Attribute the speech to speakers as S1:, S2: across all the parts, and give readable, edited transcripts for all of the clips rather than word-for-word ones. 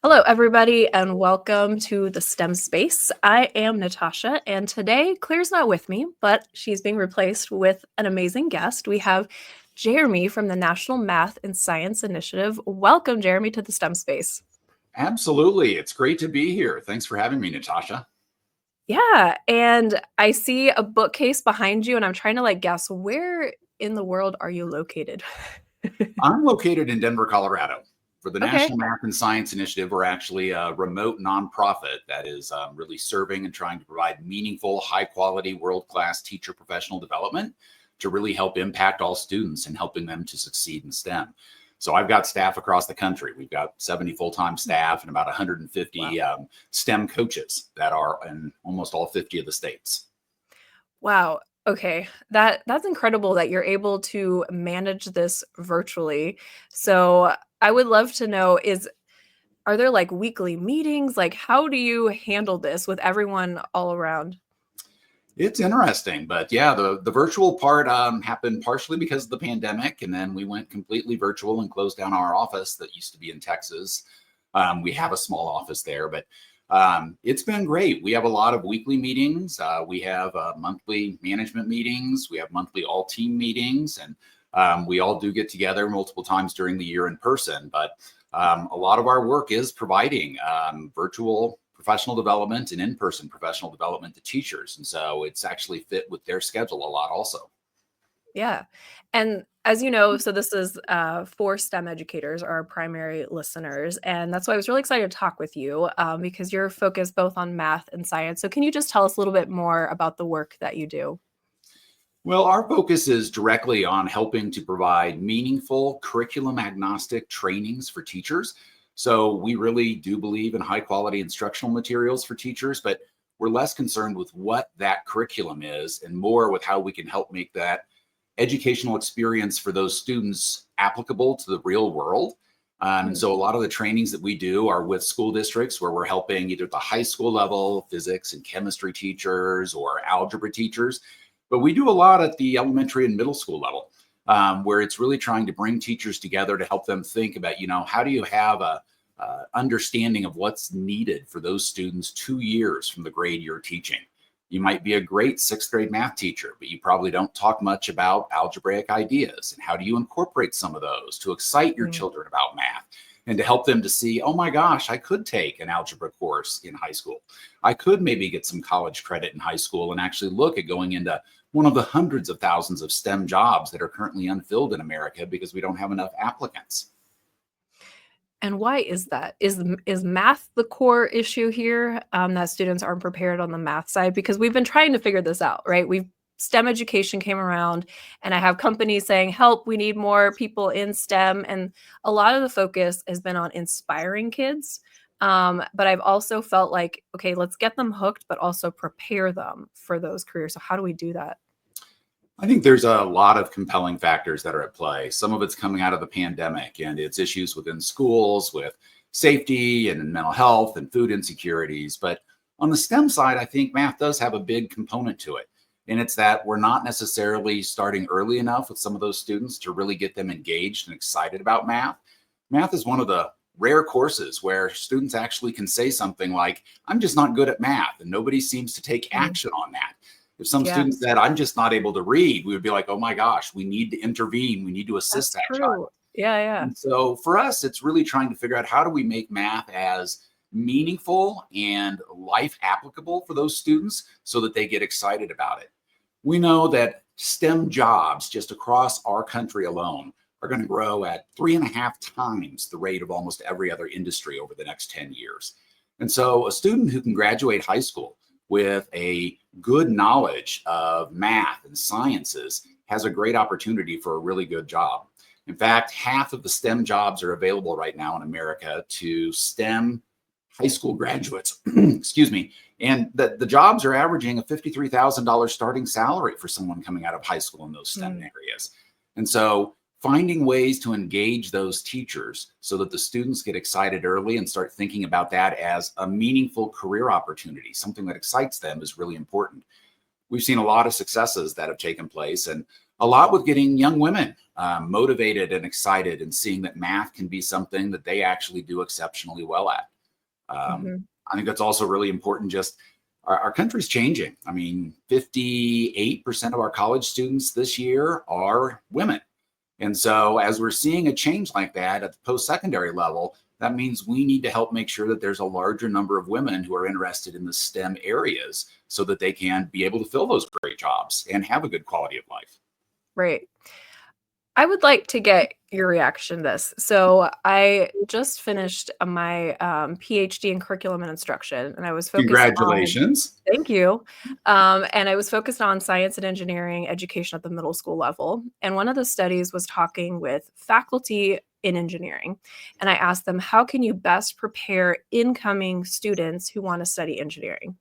S1: Hello, everybody, and welcome to the STEM space. I am Natasha, and today Claire's not with me, but she's being replaced with an amazing guest. We have Jeremy from the National Math and Science Initiative. Welcome, Jeremy, to the STEM space.
S2: Absolutely. It's great to be here. Thanks for having me, Natasha.
S1: Yeah, and I see a bookcase behind you, and I'm trying to guess where in the world are you located?
S2: I'm located in Denver, Colorado. For the
S1: Okay.
S2: National Math and Science Initiative, we're actually a remote nonprofit that is really serving and trying to provide meaningful, high quality, world class teacher professional development to really help impact all students and helping them to succeed in STEM. So I've got staff across the country. We've got 70 full-time staff and about
S1: Wow.
S2: 150 STEM coaches that are in almost all 50 of the states.
S1: Wow. Okay. That's incredible that you're able to manage this virtually. So, I would love to know are there weekly meetings? Like how do you handle this with everyone all around?
S2: It's interesting, but yeah, the virtual part happened partially because of the pandemic, and then we went completely virtual and closed down our office that used to be in Texas. We have a small office there, but it's been great. We have a lot of weekly meetings. We have monthly management meetings. We have monthly all team meetings, and we all do get together multiple times during the year in person. But a lot of our work is providing virtual professional development and in-person professional development to teachers. And so it's actually fit with their schedule a lot also.
S1: Yeah. And as you know, so this is for STEM educators, our primary listeners. And that's why I was really excited to talk with you because you're focused both on math and science. So, can you just tell us a little bit more about the work that you do?
S2: Well, our focus is directly on helping to provide meaningful curriculum agnostic trainings for teachers. So we really do believe in high quality instructional materials for teachers, but we're less concerned with what that curriculum is and more with how we can help make that educational experience for those students applicable to the real world. And
S1: Mm.
S2: so a lot of the trainings that we do are with school districts where we're helping either at the high school level, physics and chemistry teachers or algebra teachers. But we do a lot at the elementary and middle school level, where it's really trying to bring teachers together to help them think about, how do you have a understanding of what's needed for those students 2 years from the grade you're teaching. You might be a great sixth grade math teacher, but you probably don't talk much about algebraic ideas. And how do you incorporate some of those to excite your
S1: Mm.
S2: children about math and to help them to see, oh my gosh, I could take an algebra course in high school. I could maybe get some college credit in high school and actually look at going into one of the hundreds of thousands of STEM jobs that are currently unfilled in America because we don't have enough applicants.
S1: And why is that? Is math the core issue here, that students aren't prepared on the math side? Because we've been trying to figure this out, right? We've STEM education came around, and I have companies saying, "Help, we need more people in STEM," and a lot of the focus has been on inspiring kids, but I've also felt like, "Okay, let's get them hooked, but also prepare them for those careers." So how do we do that?
S2: I think there's a lot of compelling factors that are at play. Some of it's coming out of the pandemic and its issues within schools with safety and mental health and food insecurities. But on the STEM side, I think math does have a big component to it. And it's that we're not necessarily starting early enough with some of those students to really get them engaged and excited about math. Math is one of the rare courses where students actually can say something like, I'm just not good at math. And nobody seems to take
S1: Mm,
S2: action on that. If some
S1: yeah,
S2: student said, I'm just not able to read, we would be like, oh my gosh, we need to intervene. We need to assist
S1: that's
S2: that
S1: true.
S2: child.
S1: Yeah, yeah.
S2: And so for us, it's really trying to figure out how do we make math as meaningful and life applicable for those students so that they get excited about it. We know that STEM jobs just across our country alone are going to grow at 3.5 times the rate of almost every other industry over the next 10 years. And so a student who can graduate high school with a good knowledge of math and sciences has a great opportunity for a really good job. In fact, half of the STEM jobs are available right now in America to STEM high school graduates. Excuse me. And the jobs are averaging a $53,000 starting salary for someone coming out of high school in those STEM
S1: Mm.
S2: areas. And so finding ways to engage those teachers so that the students get excited early and start thinking about that as a meaningful career opportunity, something that excites them, is really important. We've seen a lot of successes that have taken place. And a lot with getting young women motivated and excited and seeing that math can be something that they actually do exceptionally well at. Um,
S1: Mhm.
S2: I think that's also really important. Just our country's changing. I mean, 58% of our college students this year are women. And so, as we're seeing a change like that at the post secondary level, that means we need to help make sure that there's a larger number of women who are interested in the STEM areas so that they can be able to fill those great jobs and have a good quality of life.
S1: Right. I would like to get your reaction to this. So I just finished my PhD in curriculum and instruction, and I was focused on,
S2: Congratulations.
S1: thank you. And I was focused on science and engineering education at the middle school level. And one of the studies was talking with faculty in engineering. And I asked them, how can you best prepare incoming students who want to study engineering?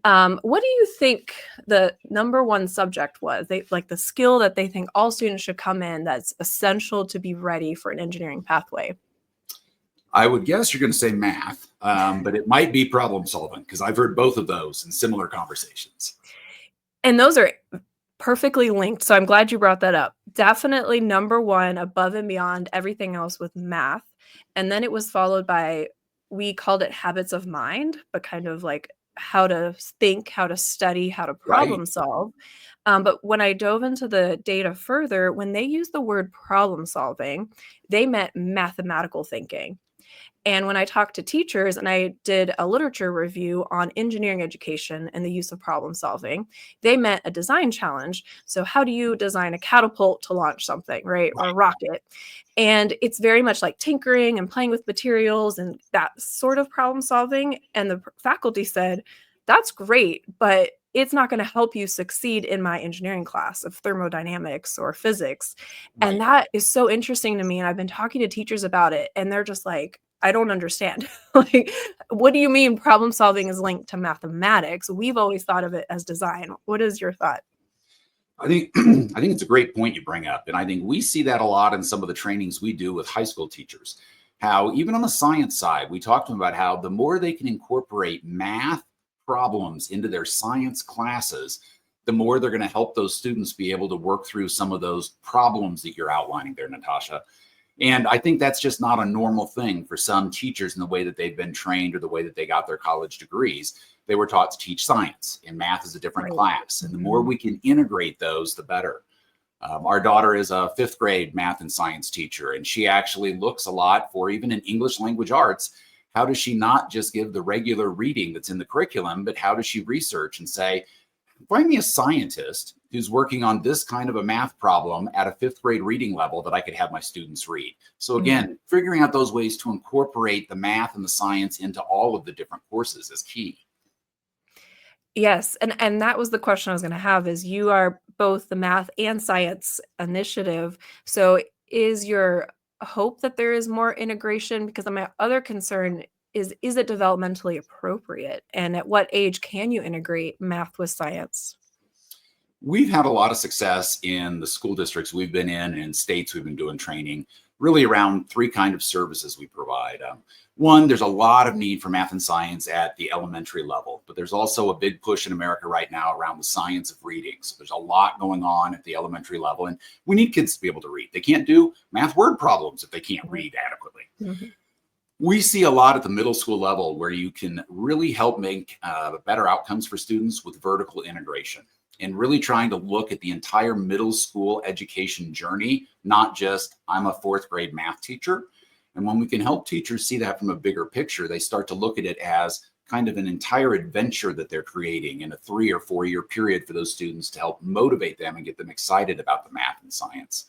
S1: What do you think the number one subject was? They like the skill that they think all students should come in that's essential to be ready for an engineering pathway.
S2: I would guess you're going to say math, but it might be problem solving because I've heard both of those in similar conversations.
S1: And those are perfectly linked. So I'm glad you brought that up. Definitely number one, above and beyond everything else with math. And then it was followed by, we called it habits of mind, but kind of like how to think, how to study, how to
S2: Right.
S1: problem solve. But when I dove into the data further, when they used the word problem solving, they meant mathematical thinking. And when I talked to teachers and I did a literature review on engineering education and the use of problem solving, they meant a design challenge. So, how do you design a catapult to launch something, right? Or a
S2: Right.
S1: rocket? And it's very much like tinkering and playing with materials and that sort of problem solving. And the faculty said, that's great, but it's not going to help you succeed in my engineering class of thermodynamics or physics. And
S2: Right.
S1: that is so interesting to me. And I've been talking to teachers about it, and they're just like, I don't understand. Like, what do you mean problem solving is linked to mathematics? We've always thought of it as design. What is your thought?
S2: I think I think it's a great point you bring up, and I think we see that a lot in some of the trainings we do with high school teachers. How even on the science side, we talk to them about how the more they can incorporate math problems into their science classes, the more they're going to help those students be able to work through some of those problems that you're outlining there, Natasha. And I think that's just not a normal thing for some teachers in the way that they've been trained or the way that they got their college degrees. They were taught to teach science, and math is a different
S1: Right.
S2: class. And the more
S1: Mhm.
S2: we can integrate those, the better. Our daughter is a fifth grade math and science teacher, and she actually looks a lot for even in English language arts. How does she not just give the regular reading that's in the curriculum, but how does she research and say, find me a scientist who's working on this kind of a math problem at a fifth grade reading level that I could have my students read. So
S1: Mhm.
S2: again, figuring out those ways to incorporate the math and the science into all of the different courses is key.
S1: Yes, and that was the question I was gonna have is you are both the math and science initiative. So is your hope that there is more integration? Because my other concern is it developmentally appropriate? And at what age can you integrate math with science?
S2: We've had a lot of success in the school districts we've been in and states we've been doing training really around three kind of services we provide. One, there's a lot of need for math and science at the elementary level, but there's also a big push in America right now around the science of reading. So there's a lot going on at the elementary level, and we need kids to be able to read. They can't do math word problems if they can't
S1: Mhm.
S2: read adequately.
S1: Mhm.
S2: We see a lot at the middle school level where you can really help make better outcomes for students with vertical integration and really trying to look at the entire middle school education journey, not just I'm a fourth grade math teacher. And when we can help teachers see that from a bigger picture, they start to look at it as kind of an entire adventure that they're creating in a 3 or 4 year period for those students to help motivate them and get them excited about the math and science.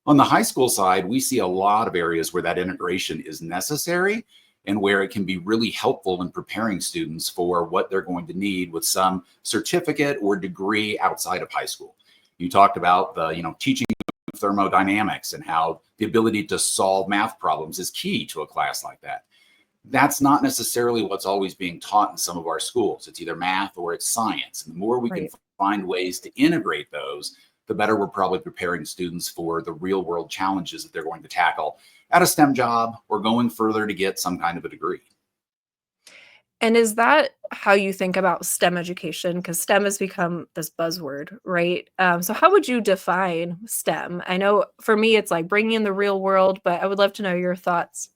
S2: On the high school side, we see a lot of areas where that integration is necessary and where it can be really helpful in preparing students for what they're going to need with some certificate or degree outside of high school. You talked about the, teaching thermodynamics and how the ability to solve math problems is key to a class like that. That's not necessarily what's always being taught in some of our schools. It's either math or it's science. And the more we can
S1: Right.
S2: find ways to integrate those, the better we're probably preparing students for the real world challenges that they're going to tackle at a STEM job or going further to get some kind of a degree.
S1: And is that how you think about STEM education? Because STEM has become this buzzword, right? So how would you define STEM? I know for me, it's like bringing in the real world, but I would love to know your thoughts.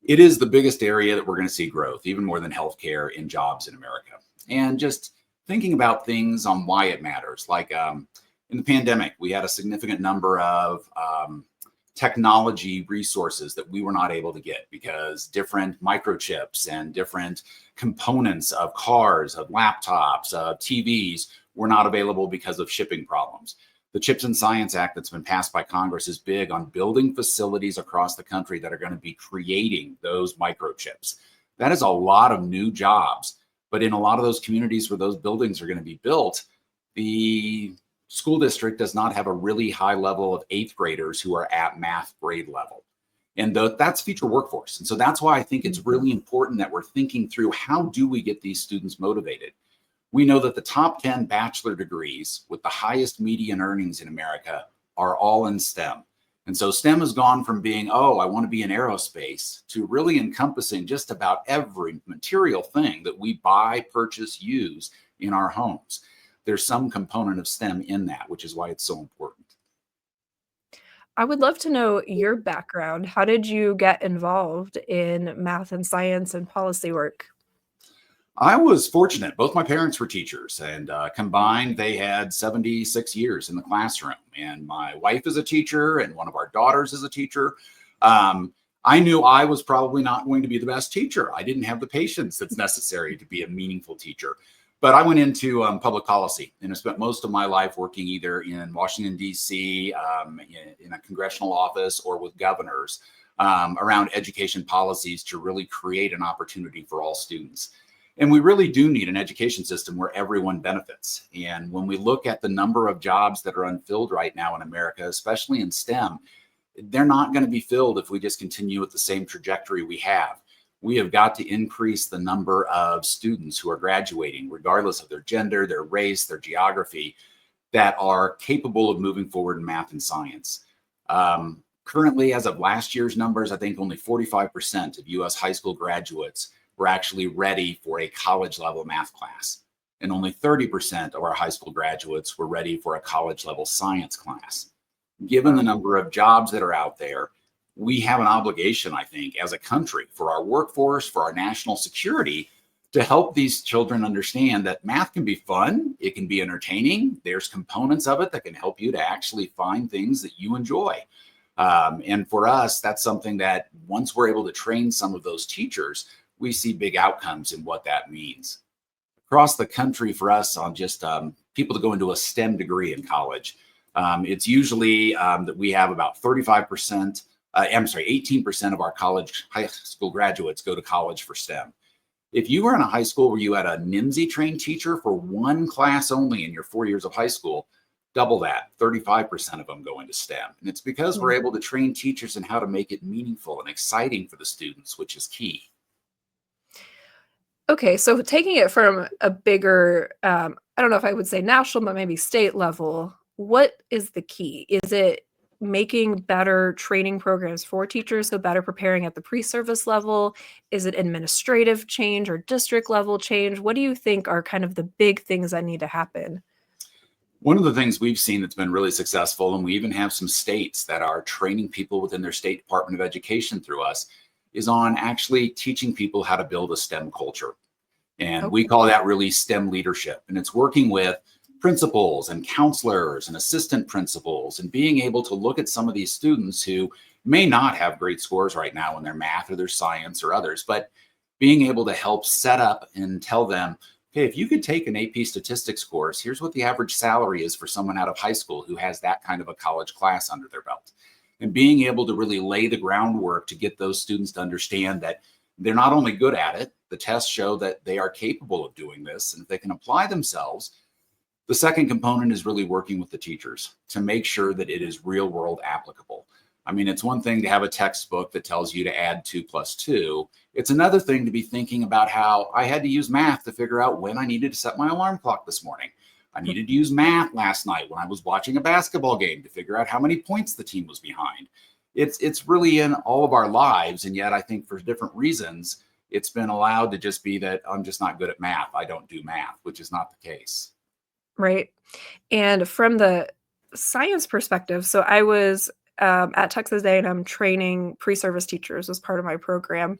S2: It is the biggest area that we're going to see growth, even more than healthcare in jobs in America. And just thinking about things on why it matters, like in the pandemic, we had a significant number of technology resources that we were not able to get because different microchips and different components of cars, of laptops, of TVs were not available because of shipping problems. The Chips and Science Act that's been passed by Congress is big on building facilities across the country that are going to be creating those microchips. That is a lot of new jobs. But in a lot of those communities where those buildings are going to be built, the school district does not have a really high level of eighth graders who are at math grade level. And that's future workforce. And so that's why I think it's really important that we're thinking through how do we get these students motivated? We know that the top 10 bachelor degrees with the highest median earnings in America are all in STEM. And so STEM has gone from being, oh, I want to be in aerospace, to really encompassing just about every material thing that we buy, purchase, use in our homes. There's some component of STEM in that, which is why it's so important.
S1: I would love to know your background. How did you get involved in math and science and policy work?
S2: I was fortunate. Both my parents were teachers, and combined, they had 76 years in the classroom. And my wife is a teacher, and one of our daughters is a teacher. I knew I was probably not going to be the best teacher. I didn't have the patience that's necessary to be a meaningful teacher. But I went into public policy and I spent most of my life working either in Washington, D.C., in a congressional office or with governors around education policies to really create an opportunity for all students. And we really do need an education system where everyone benefits. And when we look at the number of jobs that are unfilled right now in America, especially in STEM, they're not going to be filled if we just continue with the same trajectory we have. We have got to increase the number of students who are graduating, regardless of their gender, their race, their geography, that are capable of moving forward in math and science. Currently, as of last year's numbers, I think only 45% of US high school graduates were actually ready for a college level math class. And only 30% of our high school graduates were ready for a college level science class. Given the number of jobs that are out there, we have an obligation, I think, as a country, for our workforce, for our national security, to help these children understand that math can be fun, it can be entertaining. There's components of it that can help you to actually find things that you enjoy. And for us, that's something that once we're able to train some of those teachers, we see big outcomes in what that means. Across the country, for us, on just people to go into a STEM degree in college, it's usually that we have about 35%. 18% of our high school graduates go to college for STEM. If you were in a high school where you had a NMSI trained teacher for one class only in your 4 years of high school, double that, 35% of them go into STEM. And it's because we're able to train teachers in how to make it meaningful and exciting for the students, which is key.
S1: Okay, so taking it from a bigger, I don't know if I would say national, but maybe state level, what is the key? Is it making better training programs for teachers, so better preparing at the pre-service level? Is it administrative change or district level change? What do you think are kind of the big things that need to happen?
S2: One of the things we've seen that's been really successful, and we even have some states that are training people within their state Department of Education through us, is on actually teaching people how to build a STEM culture. And we
S1: Okay.
S2: call that really STEM leadership. And it's working with principals and counselors and assistant principals and being able to look at some of these students who may not have great scores right now in their math or their science or others, but being able to help set up and tell them, okay, if you could take an AP statistics course, here's what the average salary is for someone out of high school who has that kind of a college class under their belt. And being able to really lay the groundwork to get those students to understand that they're not only good at it, the tests show that they are capable of doing this. And if they can apply themselves, the second component is really working with the teachers to make sure that it is real world applicable. I mean, it's one thing to have a textbook that tells you to add 2 plus 2. It's another thing to be thinking about how I had to use math to figure out when I needed to set my alarm clock this morning. I needed to use math last night when I was watching a basketball game to figure out how many points the team was behind. It's really in all of our lives. And yet I think for different reasons, it's been allowed to just be that I'm just not good at math. I don't do math, which is not the case.
S1: Right. And from the science perspective, so I was at Texas A&M training pre-service teachers as part of my program.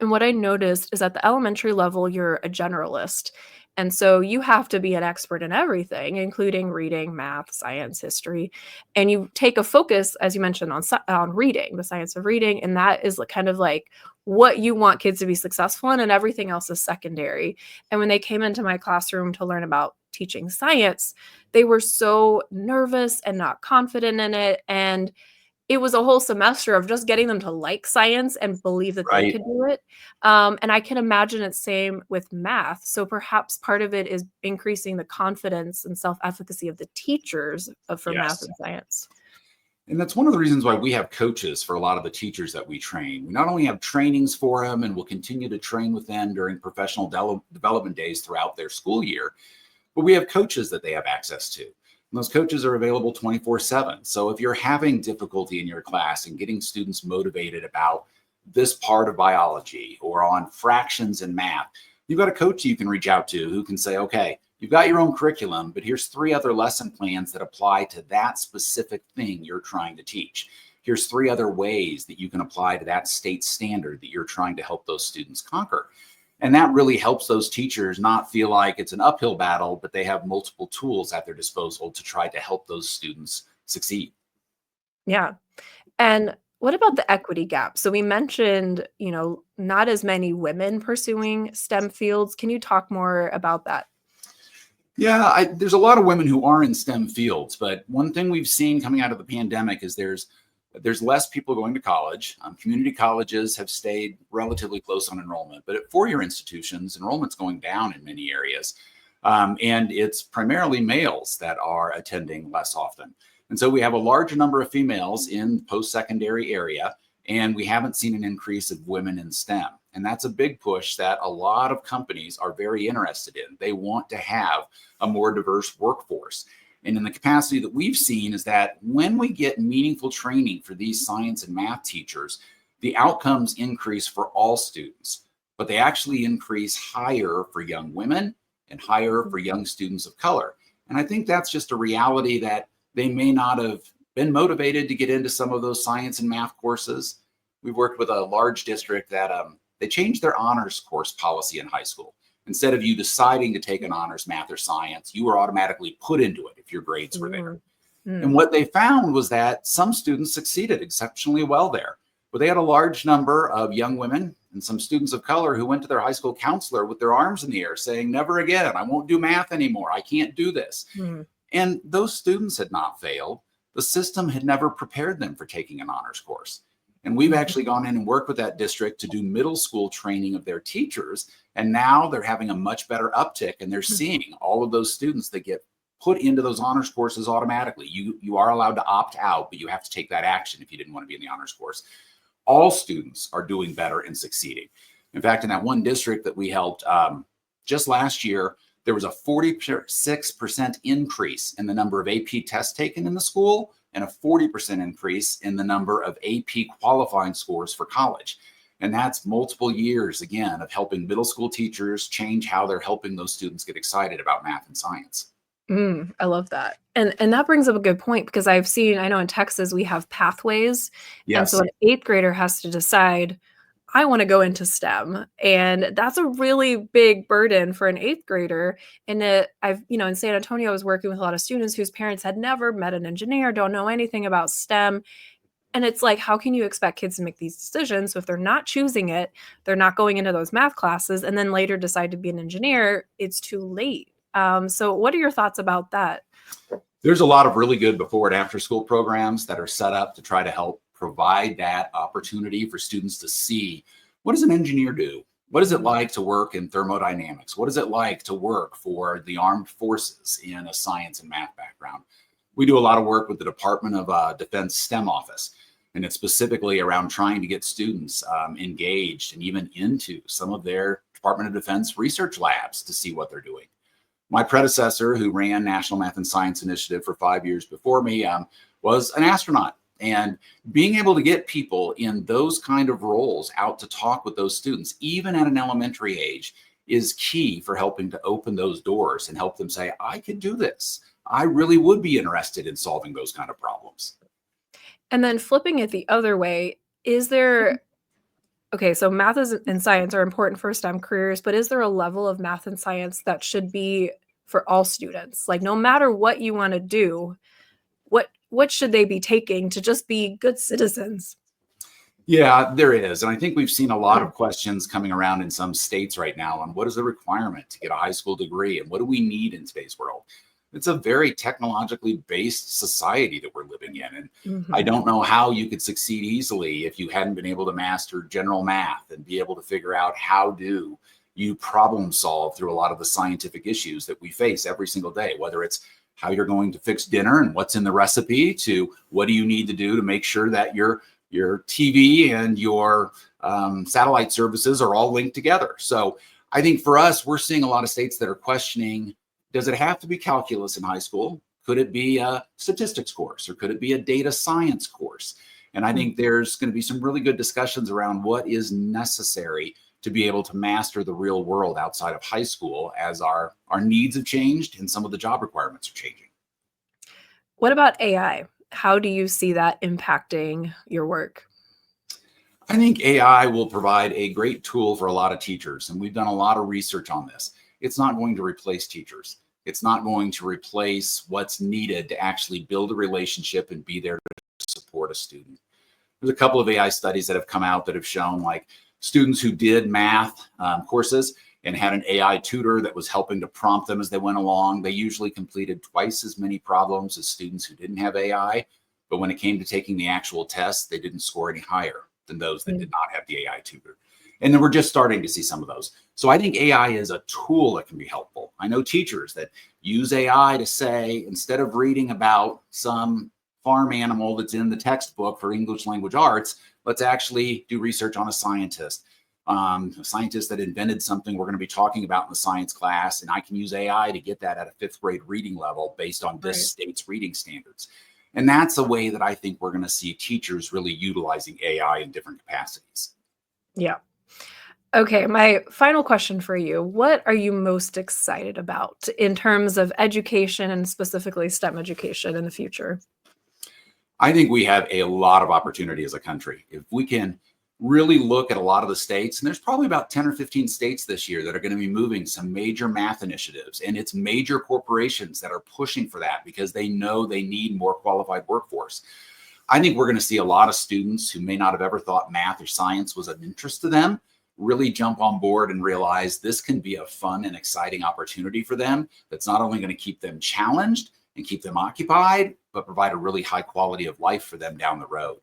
S1: And what I noticed is at the elementary level, you're a generalist. And so you have to be an expert in everything, including reading, math, science, history. And you take a focus, as you mentioned, on reading, the science of reading. And that is kind of like what you want kids to be successful in, and everything else is secondary. And when they came into my classroom to learn about teaching science, they were so nervous and not confident in it. And it was a whole semester of just getting them to like science and believe that they
S2: Right.
S1: could do it. And I can imagine it's same with math. So perhaps part of it is increasing the confidence and self-efficacy of the teachers for math
S2: Yes.
S1: and science.
S2: And that's one of the reasons why we have coaches for a lot of the teachers that we train. We not only have trainings for them, and we'll continue to train with them during professional development days throughout their school year, but we have coaches that they have access to. And those coaches are available 24/7. So if you're having difficulty in your class and getting students motivated about this part of biology or on fractions and math, you've got a coach you can reach out to who can say, okay, you've got your own curriculum, but here's 3 other lesson plans that apply to that specific thing you're trying to teach. Here's 3 other ways that you can apply to that state standard that you're trying to help those students conquer. And that really helps those teachers not feel like it's an uphill battle, but they have multiple tools at their disposal to try to help those students succeed.
S1: Yeah. And what about the equity gap? So we mentioned, not as many women pursuing STEM fields. Can you talk more about that?
S2: Yeah, there's a lot of women who are in STEM fields, but one thing we've seen coming out of the pandemic is there's less people going to college. Community colleges have stayed relatively close on enrollment, but at four-year institutions, enrollment's going down in many areas. And it's primarily males that are attending less often. And so we have a large number of females in the post-secondary area, and we haven't seen an increase of women in STEM. And that's a big push that a lot of companies are very interested in. They want to have a more diverse workforce. And in the capacity that we've seen is that when we get meaningful training for these science and math teachers, the outcomes increase for all students, but they actually increase higher for young women and higher for young students of color. And I think that's just a reality that they may not have been motivated to get into some of those science and math courses. We've worked with a large district that they changed their honors course policy in high school. Instead of you deciding to take an honors math or science, you were automatically put into it if your grades were there. And what they found was that some students succeeded exceptionally well there. But they had a large number of young women and some students of color who went to their high school counselor with their arms in the air saying, never again, I won't do math anymore. I can't do this. And those students had not failed. The system had never prepared them for taking an honors course. And we've actually gone in and worked with that district to do middle school training of their teachers. And now they're having a much better uptick, and they're seeing all of those students that get put into those honors courses automatically. You are allowed to opt out, but you have to take that action if you didn't want to be in the honors course. All students are doing better and succeeding. In fact, in that one district that we helped just last year, there was a 46% increase in the number of AP tests taken in the school and a 40% increase in the number of AP qualifying scores for college. And that's multiple years, again, of helping middle school teachers change how they're helping those students get excited about math and science.
S1: I love that. And that brings up a good point, because I know in Texas we have pathways. And so
S2: Yes.
S1: an eighth grader has to decide, I want to go into STEM. And that's a really big burden for an eighth grader. And in San Antonio, I was working with a lot of students whose parents had never met an engineer, don't know anything about STEM. And it's like, how can you expect kids to make these decisions? So if they're not choosing it, they're not going into those math classes, and then later decide to be an engineer, it's too late. So what are your thoughts about that?
S2: There's a lot of really good before and after school programs that are set up to try to help provide that opportunity for students to see, what does an engineer do? What is it like to work in thermodynamics? What is it like to work for the armed forces in a science and math background? We do a lot of work with the Department of Defense STEM office, and it's specifically around trying to get students engaged and even into some of their Department of Defense research labs to see what they're doing. My predecessor, who ran National Math and Science Initiative for 5 years before me, was an astronaut. And being able to get people in those kind of roles out to talk with those students, even at an elementary age, is key for helping to open those doors and help them say, I can do this. I really would be interested in solving those kind of problems.
S1: And then flipping it the other way, is there okay, so math and science are important for STEM careers, but is there a level of math and science that should be for all students? Like no matter what you want to do, what should they be taking to just be good citizens?
S2: Yeah, there is. And I think we've seen a lot
S1: Mm,
S2: of questions coming around in some states right now on what is the requirement to get a high school degree and what do we need in today's world. It's a very technologically based society that we're living in. And I
S1: mhm.
S2: don't know how you could succeed easily if you hadn't been able to master general math and be able to figure out how do you problem solve through a lot of the scientific issues that we face every single day, whether it's how you're going to fix dinner and what's in the recipe to what do you need to do to make sure that your TV and your satellite services are all linked together. So I think for us, we're seeing a lot of states that are questioning, does it have to be calculus in high school? Could it be a statistics course or could it be a data science course? And I
S1: Mm.
S2: think there's going to be some really good discussions around what is necessary to be able to master the real world outside of high school as our needs have changed and some of the job requirements are changing.
S1: What about AI? How do you see that impacting your work?
S2: I think AI will provide a great tool for a lot of teachers, and we've done a lot of research on this. It's not going to replace teachers. It's not going to replace what's needed to actually build a relationship and be there to support a student. There's a couple of AI studies that have come out that have shown like students who did math courses and had an AI tutor that was helping to prompt them as they went along, they usually completed twice as many problems as students who didn't have AI. But when it came to taking the actual test, they didn't score any higher than those that did
S1: Mm.
S2: not have the AI tutor. And then we're just starting to see some of those. So I think AI is a tool that can be helpful. I know teachers that use AI to say, instead of reading about some farm animal that's in the textbook for English language arts, let's actually do research on a scientist that invented something we're going to be talking about in the science class. And I can use AI to get that at a fifth grade reading level based on this
S1: Right.
S2: state's reading standards. And that's a way that I think we're going to see teachers really utilizing AI in different capacities.
S1: Yeah. Okay, my final question for you. What are you most excited about in terms of education and specifically STEM education in the future?
S2: I think we have a lot of opportunity as a country. If we can really look at a lot of the states, and there's probably about 10 or 15 states this year that are going to be moving some major math initiatives, and it's major corporations that are pushing for that because they know they need more qualified workforce. I think we're going to see a lot of students who may not have ever thought math or science was an interest to them really jump on board and realize this can be a fun and exciting opportunity for them that's not only going to keep them challenged and keep them occupied, but provide a really high quality of life for them down the road.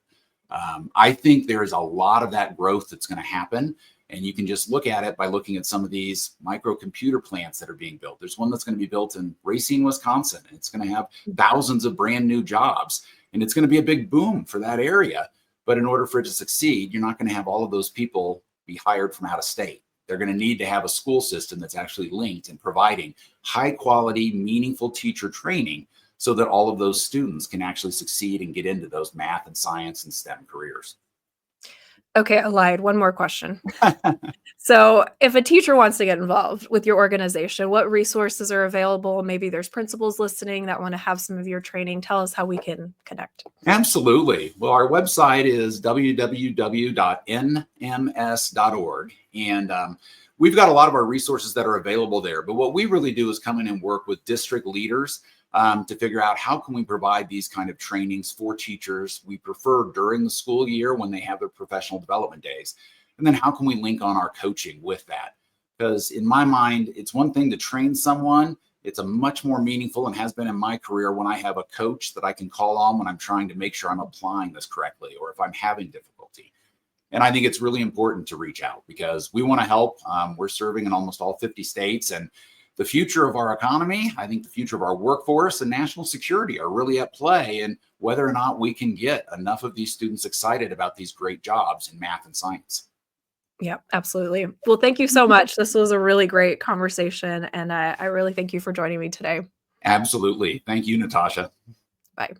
S2: I think there is a lot of that growth that's going to happen. And you can just look at it by looking at some of these microcomputer plants that are being built. There's one that's going to be built in Racine, Wisconsin. And it's going to have thousands of brand new jobs. And it's going to be a big boom for that area. But in order for it to succeed, you're not going to have all of those people be hired from out of state. They're going to need to have a school system that's actually linked and providing high quality, meaningful teacher training so that all of those students can actually succeed and get into those math and science and STEM careers.
S1: Okay, I lied. One more question. So, if a teacher wants to get involved with your organization, what resources are available? Maybe there's principals listening that want to have some of your training. Tell us how we can connect.
S2: Absolutely. Well, our website is www.nms.org. And we've got a lot of our resources that are available there. But what we really do is come in and work with district leaders to figure out how can we provide these kind of trainings for teachers. We prefer during the school year when they have their professional development days. And then how can we link on our coaching with that? Because in my mind, it's one thing to train someone. It's a much more meaningful and has been in my career when I have a coach that I can call on when I'm trying to make sure I'm applying this correctly or if I'm having difficulty. And I think it's really important to reach out because we want to help. We're serving in almost all 50 states, and the future of our economy, I think the future of our workforce and national security are really at play in whether or not we can get enough of these students excited about these great jobs in math and science.
S1: Yeah, absolutely. Well, thank you so much. This was a really great conversation, and I really thank you for joining me today.
S2: Absolutely. Thank you, Natasha.
S1: Bye.